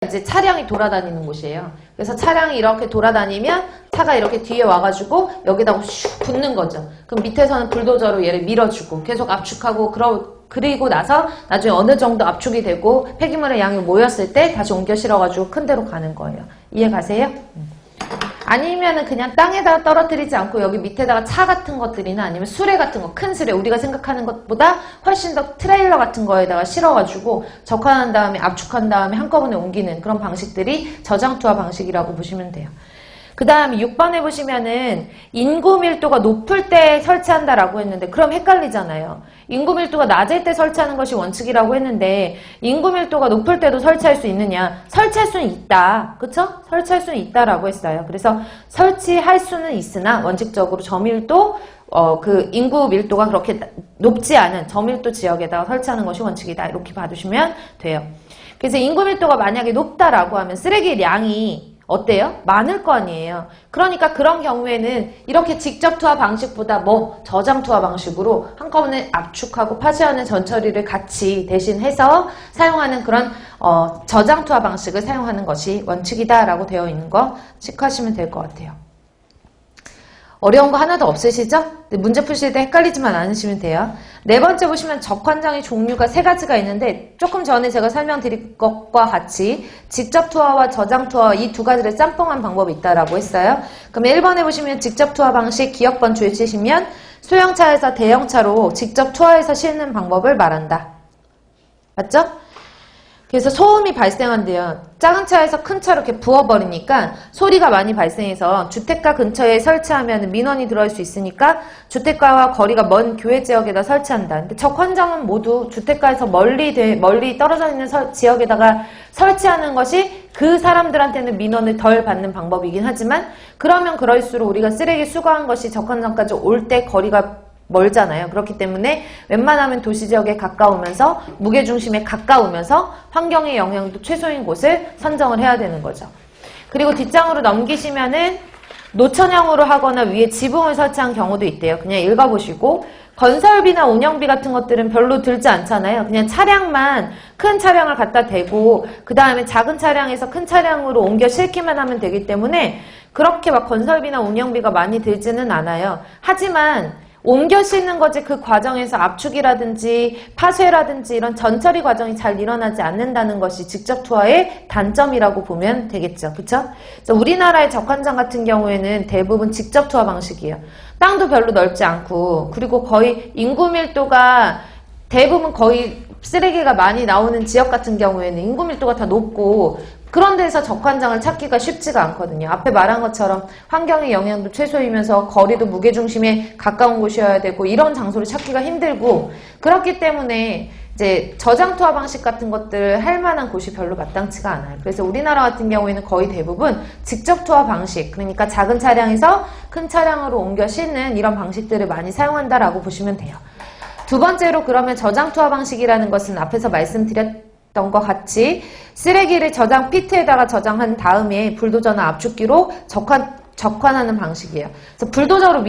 이제 차량이 돌아다니는 곳이에요. 그래서 차량이 이렇게 돌아다니면 차가 이렇게 뒤에 와가지고 여기다가 슉 붙는 거죠. 그럼 밑에서는 불도저로 얘를 밀어주고 계속 압축하고 그리고 나서 나중에 어느 정도 압축이 되고 폐기물의 양이 모였을 때 다시 옮겨 실어가지고 큰 데로 가는 거예요. 이해 가세요? 아니면은 그냥 땅에다가 떨어뜨리지 않고 여기 밑에다가 차 같은 것들이나 아니면 수레 같은 거, 큰 수레, 우리가 생각하는 것보다 훨씬 더 트레일러 같은 거에다가 실어가지고 적화한 다음에 압축한 다음에 한꺼번에 옮기는 그런 방식들이 저장투하 방식이라고 보시면 돼요. 그 다음에 6번에 보시면은 인구 밀도가 높을 때 설치한다라고 했는데 그럼 헷갈리잖아요. 인구 밀도가 낮을 때 설치하는 것이 원칙이라고 했는데 인구 밀도가 높을 때도 설치할 수 있느냐? 설치할 수는 있다. 그쵸? 설치할 수는 있다라고 했어요. 그래서 설치할 수는 있으나 원칙적으로 저밀도 그 인구 밀도가 그렇게 높지 않은 저밀도 지역에다가 설치하는 것이 원칙이다. 이렇게 봐주시면 돼요. 그래서 인구 밀도가 만약에 높다라고 하면 쓰레기량이 어때요? 많을 거 아니에요. 그러니까 그런 경우에는 이렇게 직접 투하 방식보다 저장 투하 방식으로 한꺼번에 압축하고 파쇄하는 전처리를 같이 대신해서 사용하는 그런 저장 투하 방식을 사용하는 것이 원칙이다라고 되어 있는 거 체크하시면 될 것 같아요. 어려운 거 하나도 없으시죠? 문제 푸실 때 헷갈리지만 않으시면 돼요. 네 번째 보시면 적환장의 종류가 3가지가 있는데 조금 전에 제가 설명드린 것과 같이 직접 투하와 저장 투하 이 2가지를 짬뽕한 방법이 있다라고 했어요. 그럼 1번에 보시면 직접 투하 방식 기억번 줄 치시면 소형차에서 대형차로 직접 투하해서 실는 방법을 말한다. 맞죠? 그래서 소음이 발생한대요. 작은 차에서 큰 차로 이렇게 부어버리니까 소리가 많이 발생해서 주택가 근처에 설치하면 민원이 들어올 수 있으니까 주택가와 거리가 먼 교외 지역에다 설치한다. 근데 적환장은 모두 주택가에서 멀리 떨어져 있는 지역에다가 설치하는 것이 그 사람들한테는 민원을 덜 받는 방법이긴 하지만 그러면 그럴수록 우리가 쓰레기 수거한 것이 적환장까지 올 때 거리가 멀잖아요. 그렇기 때문에 웬만하면 도시지역에 가까우면서 무게중심에 가까우면서 환경의 영향도 최소인 곳을 선정을 해야 되는 거죠. 그리고 뒷장으로 넘기시면은 노천형으로 하거나 위에 지붕을 설치한 경우도 있대요. 그냥 읽어보시고 건설비나 운영비 같은 것들은 별로 들지 않잖아요. 그냥 차량만 큰 차량을 갖다 대고 그 다음에 작은 차량에서 큰 차량으로 옮겨 실기만 하면 되기 때문에 그렇게 막 건설비나 운영비가 많이 들지는 않아요. 하지만 옮겨 싣는 거지 그 과정에서 압축이라든지 파쇄라든지 이런 전처리 과정이 잘 일어나지 않는다는 것이 직접 투하의 단점이라고 보면 되겠죠. 그쵸? 그래서 우리나라의 적환장 같은 경우에는 대부분 직접 투하 방식이에요. 땅도 별로 넓지 않고 그리고 거의 인구 밀도가 대부분 거의 쓰레기가 많이 나오는 지역 같은 경우에는 인구 밀도가 다 높고 그런 데서 적환장을 찾기가 쉽지가 않거든요. 앞에 말한 것처럼 환경의 영향도 최소이면서 거리도 무게중심에 가까운 곳이어야 되고 이런 장소를 찾기가 힘들고 그렇기 때문에 이제 저장 투하 방식 같은 것들을 할 만한 곳이 별로 마땅치가 않아요. 그래서 우리나라 같은 경우에는 거의 대부분 직접 투하 방식, 그러니까 작은 차량에서 큰 차량으로 옮겨 싣는 이런 방식들을 많이 사용한다라고 보시면 돼요. 두 번째로 그러면 저장 투하 방식이라는 것은 앞에서 말씀드렸던 것 같이 쓰레기를 저장 피트에다가 저장한 다음에 불도저나 압축기로 적환하는 방식이에요. 그래서 불도저로 밀어